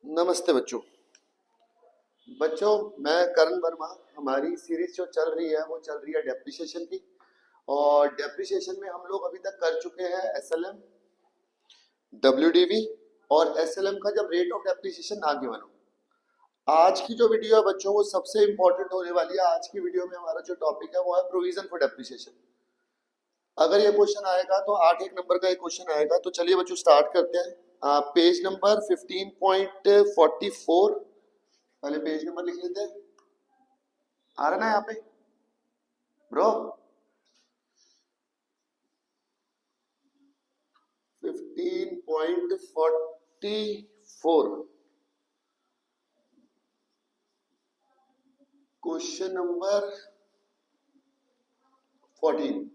नमस्ते बच्चों। बच्चों, मैं करण वर्मा। हमारी सीरीज जो चल रही है वो चल रही है डेप्रिसिएशन की। और डेप्रिसिएशन में हम लोग अभी तक कर चुके हैं एसएलएम, डब्ल्यूडीवी और एसएलएम का जब रेट ऑफ डेप्रिसिएशन ना गिवन हो। आज की जो वीडियो है बच्चों वो सबसे इंपॉर्टेंट होने वाली है। आज की वीडियो में हमारा जो टॉपिक है वो है प्रोविजन फॉर डेप्रिसिएशन। अगर ये क्वेश्चन आएगा तो 8 एक नंबर का एक क्वेश्चन आएगा। तो चलिए बच्चों स्टार्ट करते हैं। Page number 15.44। पहले पेज नंबर लिख लेते हैं। आ रहा ना यहाँ पे bro? 15.44 question number 14।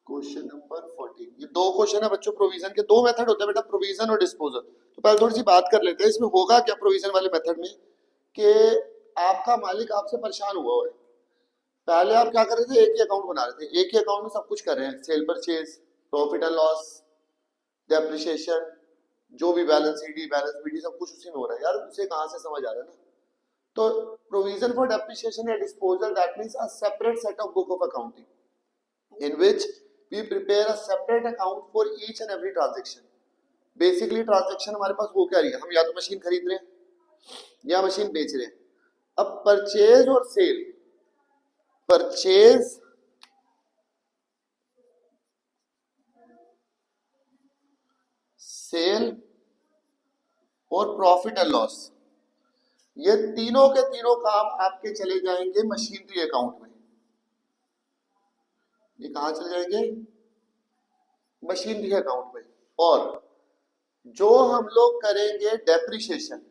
Question number 14। ये दो क्वेश्चन है बच्चों। प्रोविजन के दो मेथड होते हैं बेटा, प्रोविजन और डिस्पोजल। तो पहले थोड़ी सी बात कर लेते हैं इसमें होगा क्या प्रोविजन वाले मेथड में, कि आपका मालिक आपसे परेशान हुआ है। पहले आप क्या कर रहे थे, एक ही अकाउंट बना रहे थे, एक ही अकाउंट में सब कुछ कर रहे हैं, cell purchase, profit and loss, depreciation, जो भी बैलेंस ईडी बैलेंस बीडी सब कुछ उसी में हो रहा है। यार उसे कहां से समझ आ रहा है ना। तो प्रोविजन फॉर डेप्रिसिएशन या disposal that means a separate set of book of accounting in which we prepare a separate account for each and every transaction. Basically transaction हमारे पास वो क्या रही है, हम या तो मशीन खरीद रहे हैं या मशीन बेच रहे हैं। अब परचेज और सेल, परचेज सेल और प्रॉफिट एंड लॉस, ये तीनों के तीनों काम आपके चले जाएंगे मशीनरी अकाउंट में। ये कहां चले जाएंगे, मशीनरी अकाउंट में। और जो हम लोग करेंगे डेप्रिसिएशन,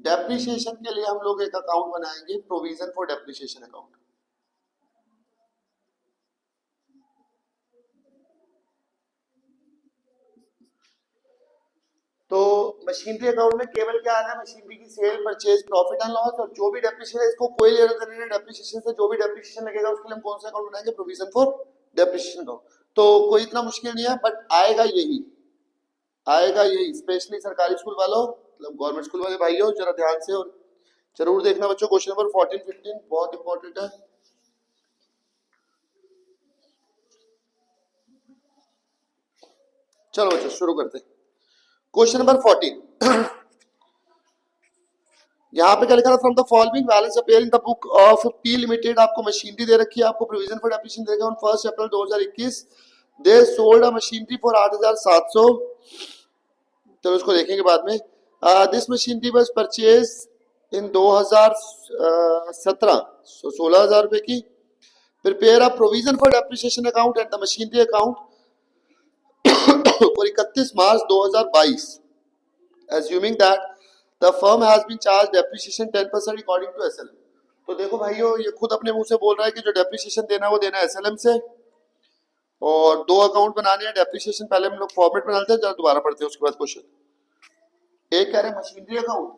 डेप्रिसिएशन के लिए हम लोग एक अकाउंट बनाएंगे, प्रोविजन फॉर डेप्रिसिएशन अकाउंट। तो मशीनरी अकाउंट में केवल क्या आना है, मशीनरी की cell purchase profit and loss, और जो भी डेप्रिसिएशन है इसको कोई लेना देना नहीं डेप्रिसिएशन से। जो भी डेप्रिसिएशन लगेगा उसके लिए हम कौन सा अकाउंट बनाएंगे, प्रोविजन फॉर डेप्रिसिएशन अकाउंट। तो कोई इतना मुश्किल नहीं है, बट आएगा यही, आएगा यही। स्पेशली सरकारी स्कूल वालों, मतलब गवर्नमेंट स्कूल वाले भाइयों, जरा ध्यान से और जरूर देखना बच्चों। क्वेश्चन नंबर 14-15 बहुत इंपॉर्टेंट है। चलो बच्चों शुरू करते हैं। Question number 14। यहाँ पे क्या लिखा था, from the following balance appear in the book of P limited. आपको मशीनरी दे रखी है, आपको प्रोविजन फॉर डेप्रिसिएशन देगा on 1 April 2021। They sold a machinery for 8,700। चलो उसको देखेंगे बाद में। This machinery was purchase in 2017, 16,000 रुपए की। Prepare a provision for depreciation account and the machinery account for 31 March 2022, assuming that the firm has been charged depreciation 10% according to SLM। तो देखो भाइयों, ये खुद अपने मुंह से बोल रहा है कि जो डेप्रिसिएशन देना है वो देना है एसएलएम से। और दो अकाउंट बनाने हैं डेप्रिसिएशन। पहले हम लोग फॉर्मेट बनाते हैं, जरा दोबारा पढ़ते हैं उसके बाद क्वेश्चन। एक कह रहे हैं machinery account,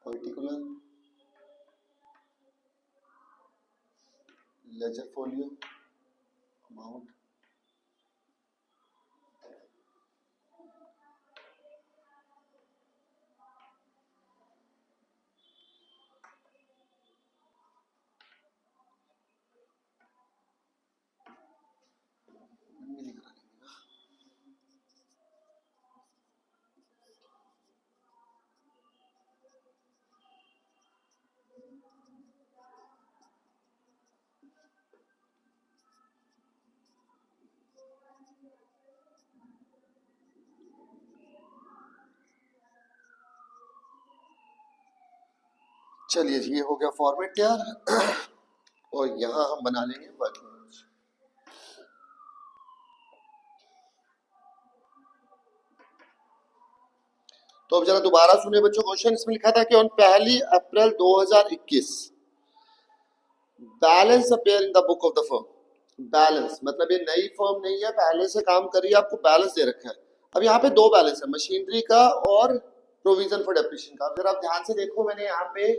particular ledger folio amount चलिए जी, ये हो गया फॉर्मेट तैयार और यहाँ हम बना लेंगे वर्किंग नोट्स। तो अब जरा दोबारा सुनिए बच्चों, क्वेश्चन इसमें लिखा था कि on 1 April 2021 balance appear in the book of the firm. Balance मतलब ये नई फर्म नहीं है, पहले से काम कर रही है, आपको बैलेंस दे रखा है। अब यहाँ पे दो बैलेंस है, मशीनरी का और प्रोविजन फॉर डेप्रिसिएशन का। जरा आप ध्यान से देखो, मैंने यहाँ पे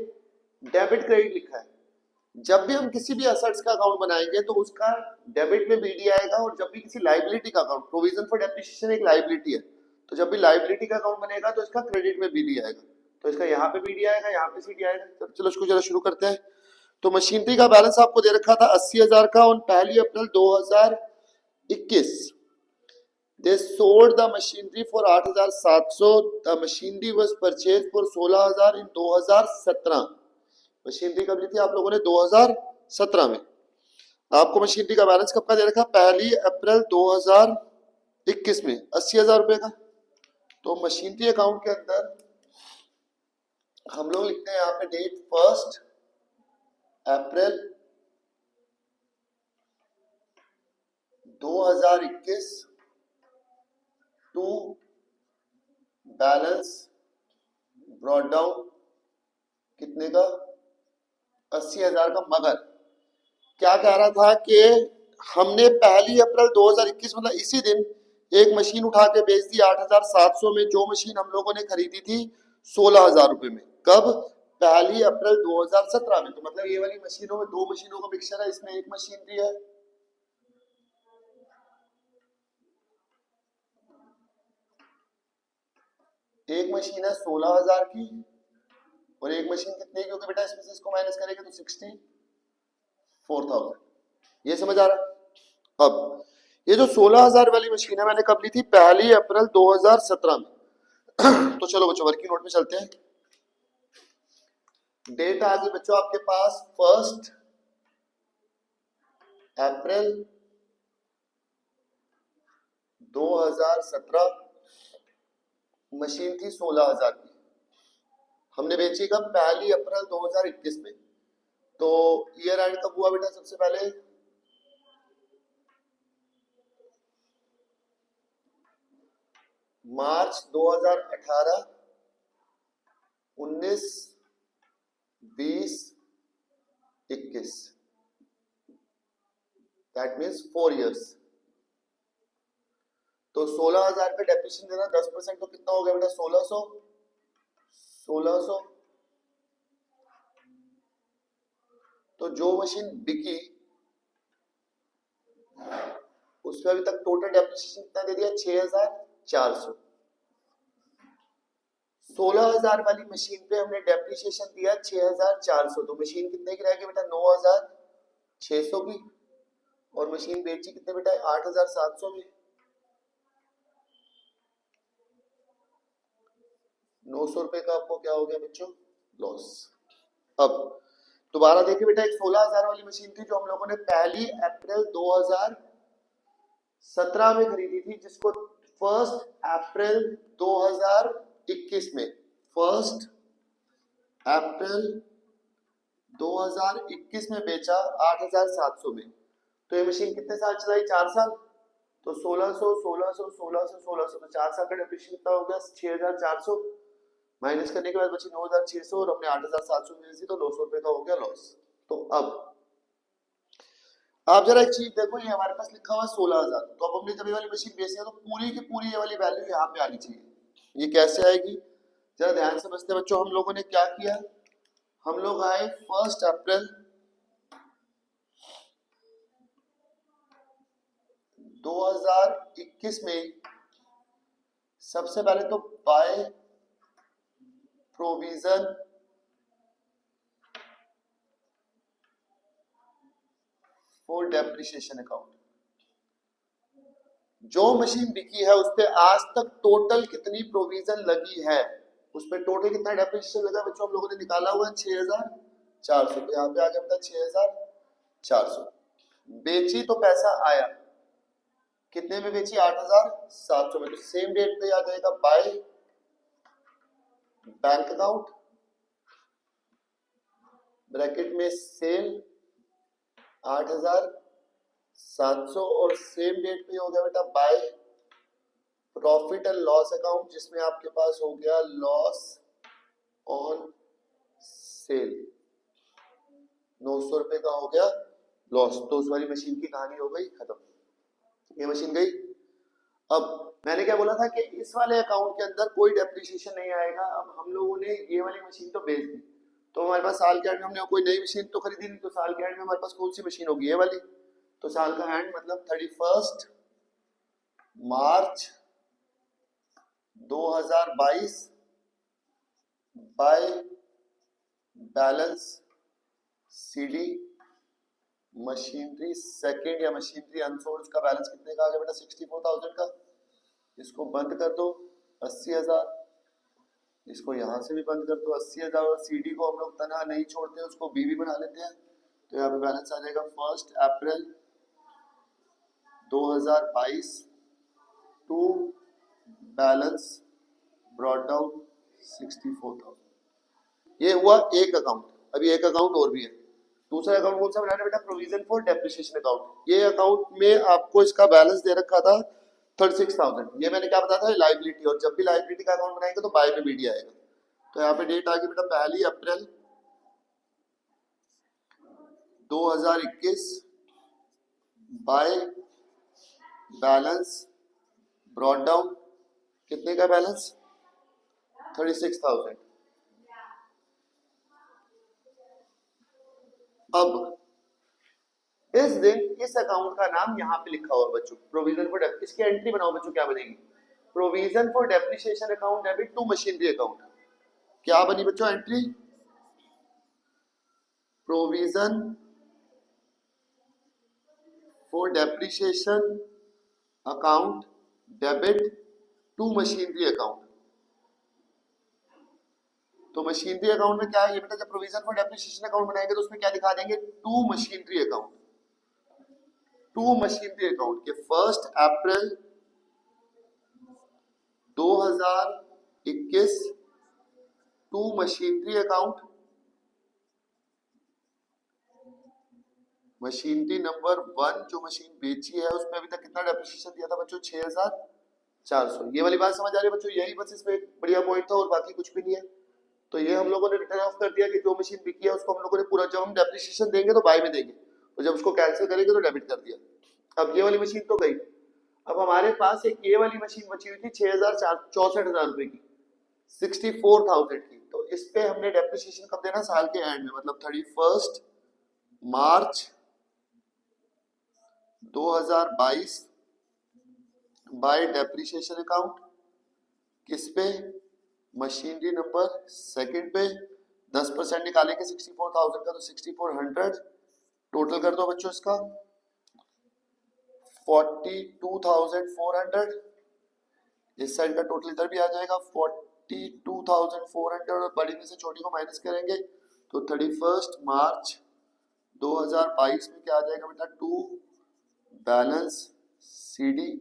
डेबिट क्रेडिट लिखा है। जब भी हम किसी भी असेट्स का अकाउंट बनाएंगे तो उसका डेबिट में बीडी आएगा, और जब भी किसी लाइबिलिटी का अकाउंट, प्रोविजन फॉर डेप्रिसिएशन एक लाइबिलिटी है, तो जब भी लाइबिलिटी का अकाउंट बनेगा तो इसका क्रेडिट में बीडी आएगा। तो इसका यहाँ पे बीडी आएगा, यहाँ पे सीडी आएगा। तो चलो इसको जरा शुरू करते हैं। तो मशीनरी का बैलेंस आपको दे रखा था 80,000 का on 1 April 2021। They sold the machinery for 8,700. The machinery was purchased for 16,000 in 2017. Machinery कब ली थी आप लोगों ने? 2017 में। आपको मशीनरी का बैलेंस कब का दे रखा? 1 अप्रैल 2021 में 80,000 रुपए का। तो मशीनरी अकाउंट के अंदर हम लोग लिखते हैं यहाँ पे date 1 April 2021 to balance brought down कितने का? 80,000 का। मगर क्या कह रहा था कि हमने 1 अप्रैल 2021 मतलब इसी दिन एक मशीन उठा के बेच दी 8,700 में, जो मशीन हम लोगों ने खरीदी थी 16,000 रुपए में। कब? 1 अप्रैल 2017 में। तो मतलब ये वाली मशीनों में दो मशीनों का मिक्सचर है, इसमें एक मशीनरी है। एक मशीन है 16,000 की और एक मशीन कितने की? क्योंकि बेटा इसमें से इसको माइनस करेंगे तो 64,000। ये समझ आ रहा है? अब ये जो 16,000 वाली मशीन है मैंने कब ली थी? 1 अप्रैल 2017 में। तो चलो बच्चों वर्किंग नोट में चलते हैं। डेट आ गई बच्चों आपके पास 1 अप्रैल 2017। मशीन थी 16,000 की, हमने बेची कब? 1 अप्रैल 2021 में। तो ईयर एंड कब हुआ बेटा? सबसे पहले मार्च 2018, 19, 20, 21। That means 4 years. तो 16,000 पे डेप्रिसिएशन देना 10% तो कितना हो गया बेटा? 1600। 1600। तो जो मशीन बिकी उसमें अभी तक टोटल डेप्रिसिएशन कितना दे दिया? 6,400। 16,000 वाली मशीन पे हमने डेप्रिसिएशन दिया 6,400। तो मशीन कितने की रहेगी बेटा? 9,600 की। और मशीन बेची कितने बेटा? 8,700 में। 900 रुपए का आपको क्या हो गया बच्चों? लॉस। अब दोबारा देखिए बेटा, एक 16,000 वाली मशीन थी जो हम लोगों ने 1 अप्रैल 2017 में खरीदी थी, जिसको 1 अप्रैल 2021 में 1 अप्रैल 2021 में बेचा 8,700 में। तो ये मशीन कितने साल चलाई? 4 साल। तो 1600 1600 1600 1600 तो 4 साल का डेप्रिसिएशन कितना हो गया? 6,400। माइनस करने के बाद बची 9,600 और हमने 8,700 में बेची, तो 900 रुपए का हो गया लॉस। तो अब आप जरा एक चीज देखो, ये हमारे पास लिखा हुआ है 16,000। तो अब हमने जब ये वाली मशीन बेची है तो पूरी की पूरी ये वाली वैल्यू यहाँ पे आनी चाहिए। ये कैसे आएगी? जरा ध्यान से समझते बच्चों, हम लोगों ने क्या किया, हम लोग आए 1 अप्रैल 2021 में, सबसे पहले तो by provision for depreciation account. जो मशीन बिकी है उस पे आज तक टोटल कितनी प्रोविजन लगी है, उस पे टोटल कितना डेप्रिसिएशन लगा बच्चों, हम लोगों ने निकाला हुआ है 6400। तो यहाँ पे आ गया बेटा 6400। बेची तो पैसा आया, कितने में बेची, 8700 में। तो सेम डेट पे आ जाएगा बाय बैंक अकाउंट, ब्रैकेट में सेल 8700, और सेम डेट पे हो गया बेटा by profit and loss account, जिसमें आपके पास हो गया लॉस ऑन सेल, 900 रुपए का हो गया लॉस। तो उस वाली मशीन की कहानी हो गई खत्म, ये मशीन गई। अब मैंने क्या बोला था कि इस वाले अकाउंट के अंदर कोई डेप्रिसिएशन नहीं आएगा। अब हम लोगों ने ये वाली मशीन तो बेच दी, तो हमारे पास साल के एंड में हमने कोई नई मशीन तो खरीदी नहीं, तो साल के एंड में हमारे पास कौन सी मशीन होगी, ये वाली। तो साल का एंड मतलब 31 मार्च 2022 by balance CD machinery second या मशीनरी अनसोल्ड का बैलेंस कितने का आ गया बेटा, 64,000 का। इसको बंद कर दो 80,000, इसको यहां से भी बंद कर दो 80,000, और सीडी को हम लोग तना नहीं छोड़ते, उसको बी भी बना लेते हैं। तो यहाँ पे बैलेंस आ जाएगा 1 April 2022 to balance brought down 64,000। ये हुआ एक अकाउंट। अभी एक अकाउंट और भी है, दूसरा अकाउंट कौन सा बनाना है बेटा, प्रोविजन फॉर डेप्रिसिएशन अकाउंट। ये अकाउंट में आपको इसका बैलेंस दे रखा था 36,000। ये मैंने क्या बताया था, लाइबिलिटी, और जब भी लाइबिलिटी का अकाउंट बनाएंगे तो बाय में बीडी आएगा। तो यहाँ पे डेट आ गई बेटा 1 April 2021 by balance brought down, कितने का बैलेंस, 36,000। अब इस दिन इस अकाउंट का नाम यहाँ पे लिखा हुआ बच्चों, प्रोविजन फॉर डेप्रिसिएशन। इसकी एंट्री बनाओ बच्चों, क्या बनेगी, provision for depreciation account debit to machinery account. क्या बनी बच्चों entry, provision for depreciation account debit to machinery account. तो मशीनरी अकाउंट में क्या है ये बेटा, जब प्रोविजन फॉर डेप्रिसिएशन अकाउंट बनाएंगे तो उसमें क्या दिखा देंगे, to machinery account. To machinery account के 1 April 2021 to machinery account, machinery number 1 जो मशीन बेची है उसमें अभी तक कितना डेप्रिसिएशन दिया था बच्चों, 6400। ये वाली बात समझ आ रही है बच्चों, यही बस इसमें एक बढ़िया पॉइंट था और बाकी कुछ भी नहीं है। तो ये हम लोगों ने रिटर्न ऑफ कर दिया कि जो मशीन बिकी है उसको हम लोगों ने पूरा, जब हम डेप्रिसिएशन देंगे तो बाय में देंगे, और जब उसको कैंसिल करेंगे तो डेबिट कर दिया। अब ये वाली मशीन तो गई। अब हमारे पास एक ये वाली मशीन बची हुई थी 64,000 रुपए की, 64,000 की। तो इस पे हमने डेप्रिसिएशन कब देना, साल के एंड में, मतलब 31 मार्च 2022 बाय डेप्रिसिएशन अकाउंट, किस पे, मशीनरी नंबर सेकंड पे। 10% निकालेंगे 64,000 का, तो 6400 टोटल कर दो बच्चों इसका 42,400। इस साइड का टोटल इधर भी आ जाएगा 42,400, और बड़ी में से छोटी को माइनस करेंगे तो 31 मार्च 2022 में क्या आ जाएगा बेटा, टू बैलेंस सीडी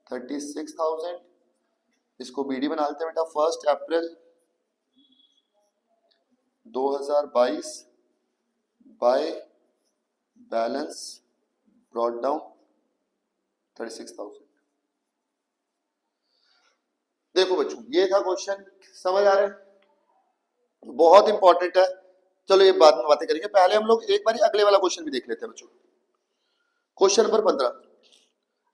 36,000। इसको बीडी बना लेते हैं बेटा, 1 April 2022 by balance brought down 36,000। देखो बच्चों ये था क्वेश्चन, समझ आ रहा है, बहुत इंपॉर्टेंट है। चलो ये बाद में बातें करेंगे, पहले हम लोग एक बार अगले वाला क्वेश्चन भी देख लेते हैं बच्चों। क्वेश्चन नंबर 15,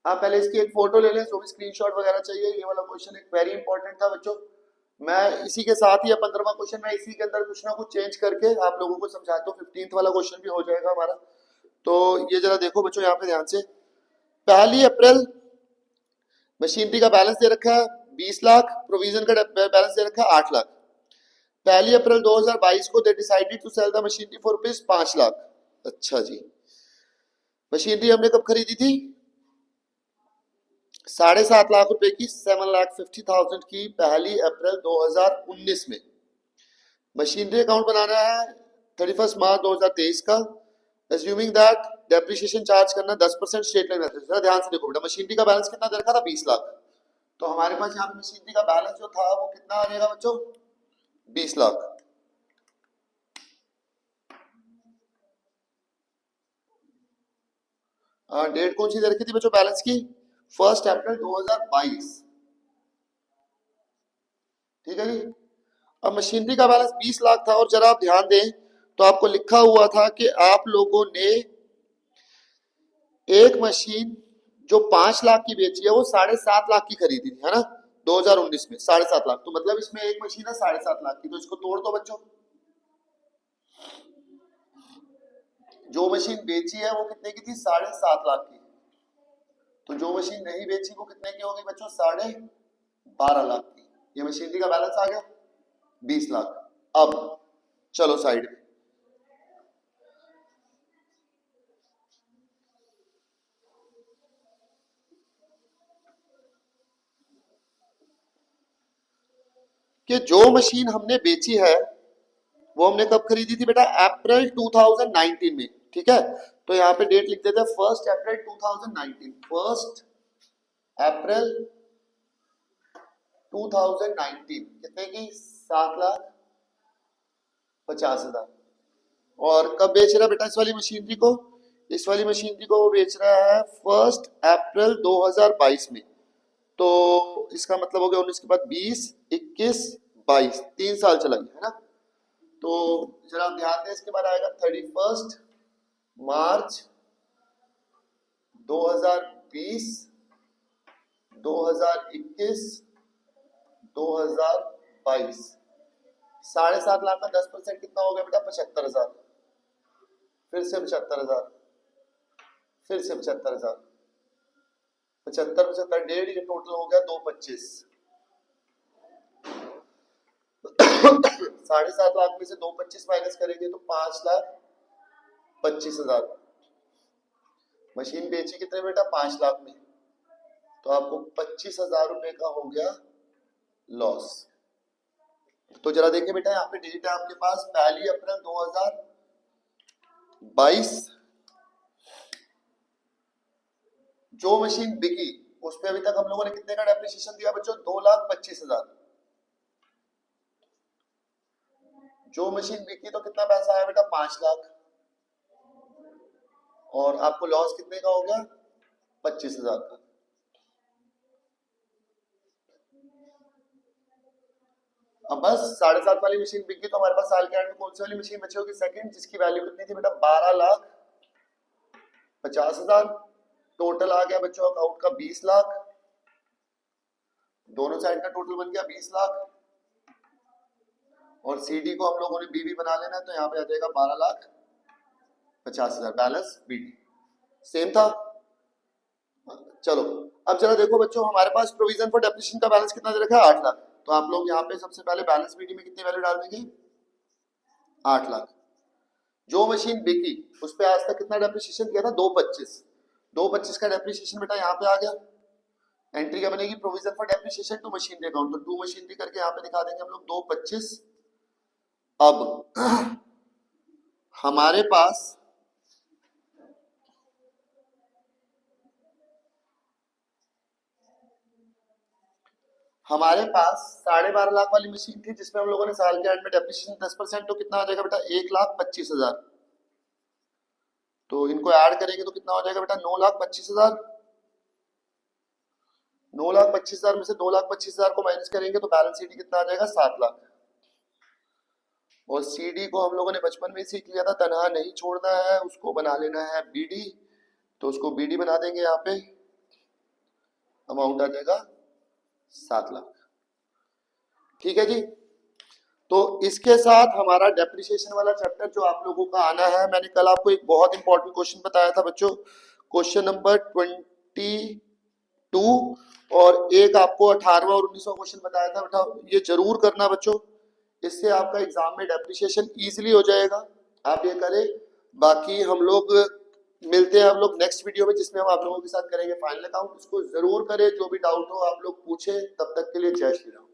आप पहले इसकी एक फोटो ले लें, जो भी स्क्रीनशॉट वगैरह चाहिए। ये वाला क्वेश्चन एक वेरी इंपॉर्टेंट था बच्चों, मैं इसी के साथ ही 15वां क्वेश्चन मैं इसी के अंदर कुछ ना कुछ चेंज करके आप लोगों को समझाता हूँ। 15th वाला क्वेश्चन भी हो जाएगा हमारा। तो ये जरा देखो बच्चों यहाँ पे ध्यान से। 1 अप्रैल मशीनरी का बैलेंस दे रखा है 20 लाख, प्रोविजन का बैलेंस दे रखा है 8 लाख। 1 अप्रैल 2022 को they decided to sell the machinery for rupees 5 lakh. अच्छा जी, मशीनरी हमने कब खरीदी थी? 7.5 लाख रुपए की, 7,50,000 की 1 अप्रैल 2019 में। मशीनरी अकाउंट बनाना है 31 मार्च 2023 का। एज्यूमिंग दैट डेप्रिसिएशन चार्ज करना 10% स्ट्रेट लाइन मेथड। जरा ध्यान से देखो बेटा, मशीनरी का बैलेंस कितना दे रखा था? 20 लाख। तो हमारे पास यहाँ पे मशीनरी का बैलेंस जो था वो कितना आ जाएगा बच्चों? 20 लाख। डेट कौन सी दे रखी थी बच्चों बैलेंस की? 1 अप्रैल 2022। ठीक है जी। अब मशीनरी का बैलेंस 20 लाख था और जरा आप ध्यान दें तो आपको लिखा हुआ था कि आप लोगों ने एक मशीन जो 5 लाख की बेची है वो 7.5 लाख की खरीदी थी, है ना? 2019 में 7.5 लाख। तो मतलब इसमें एक मशीन है 7.5 लाख की। तो इसको तोड़ दो बच्चों। जो मशीन बेची है वो कितने की थी? 7.5 लाख की। तो जो मशीन नहीं बेची वो कितने की होगी बच्चों? 12.5 लाख की। ये मशीनरी का बैलेंस आ गया 20 लाख। अब चलो साइड में। कि जो मशीन हमने बेची है वो हमने कब खरीदी थी बेटा? अप्रैल 2019 में। ठीक है, तो यहाँ पे डेट लिख देते हैं 1 अप्रैल 2019। 1 अप्रैल 2019 कितने की? 7,50,000। और कब बेच रहा है बेटा इस वाली मशीनरी को? इस वाली मशीनरी को वो बेच रहा है 1 अप्रैल 2022 में। तो इसका मतलब हो गया 19 के बाद 20, 21, 22, 3 साल चला गया, है ना? तो जरा ध्यान दें, इसके बाद आएगा 31 मार्च 2020, 2021, 2022। 7.5 लाख का 10% कितना हो गया बेटा? 75,000। फिर से 75,000, फिर से 75,000, 75, 75, डेढ़, ये टोटल हो गया 225। 7.5 लाख में से 225 माइनस करेंगे तो 5,25,000। मशीन बेची कितने बेटा? 5 लाख में। तो आपको 25,000 रुपए का हो गया लॉस। तो जरा देखिए बेटा, यहाँ पे डेट है आपके पास 1 अप्रैल 2022। जो मशीन बिकी उस पे अभी तक हम लोगों ने कितने का डेप्रिसिएशन दिया बच्चों? 2,25,000। जो मशीन बिकी तो कितना पैसा आया बेटा? 5 लाख। और आपको लॉस कितने का हो गया? 25,000 का। अब बस 7.5 वाली मशीन बिकी तो हमारे पास साल के एंड में कौन सी वाली मशीन बची होगी? सेकंड, जिसकी वैल्यू कितनी थी बेटा? 12,50,000। टोटल आ गया बच्चों अकाउंट का 20 लाख। दोनों साइड का टोटल बन गया 20 लाख। और सीडी को हम लोगों ने बीबी बना लेना, तो यहाँ पे आ जाएगा 12,50,000 बैलेंस बीडी। सेम था। चलो अब जरा देखो बच्चों, हमारे पास प्रोविजन फॉर डेप्रिसिएशन का बैलेंस कितना दे रखा है? 8 लाख। तो आप लोग यहाँ पे सबसे पहले बैलेंस बीडी में कितनी वैल्यू डाल देंगे? 8 लाख। जो मशीन बिकी उस पे आज तक कितना डेप्रिसिएशन किया था? 225। 225 का डेप्रिसिएशन बेटा यहाँ पे आ गया। एंट्री क्या बनेगी? Provision for depreciation to machinery account. तो टू मशीनरी करके यहाँ पे दिखा देंगे हम लोग 225। अब हमारे पास हमारे पास 12.5 लाख वाली मशीन थी जिसमें हम लोगों ने साल के एंड में डेप्रिसिएशन 10%। तो कितना आ जाएगा बेटा? 1,25,000। तो इनको ऐड करेंगे तो कितना हो जाएगा बेटा? 9,25,000। 9,25,000 में से 2,25,000 को माइनस करेंगे तो बैलेंस सीडी कितना आ जाएगा? 7 लाख। और सीडी को हम लोगों ने बचपन में सीख लिया था, तनहा नहीं छोड़ना है, उसको बना लेना है बीडी। तो उसको बीडी बना देंगे। यहाँ पे अमाउंट आ जाएगा 7 लाख। ठीक है जी। तो इसके साथ हमारा डेप्रिसिएशन वाला चैप्टर जो आप लोगों का आना है, मैंने कल आपको एक बहुत इंपॉर्टेंट क्वेश्चन बताया था बच्चों, क्वेश्चन नंबर 22, और एक आपको 18वां और 19वां क्वेश्चन बताया था। बेटा ये जरूर करना बच्चों, इससे आपका एग्जाम में डेप्रिसिएशन इजीली हो जाएगा, आप ये करें। बाकी हम लोग मिलते हैं हम लोग नेक्स्ट वीडियो में, जिसमें हम आप लोगों के साथ करेंगे फाइनल अकाउंट। इसको जरूर करें, जो भी डाउट हो आप लोग पूछें। तब तक के लिए जय श्री राम।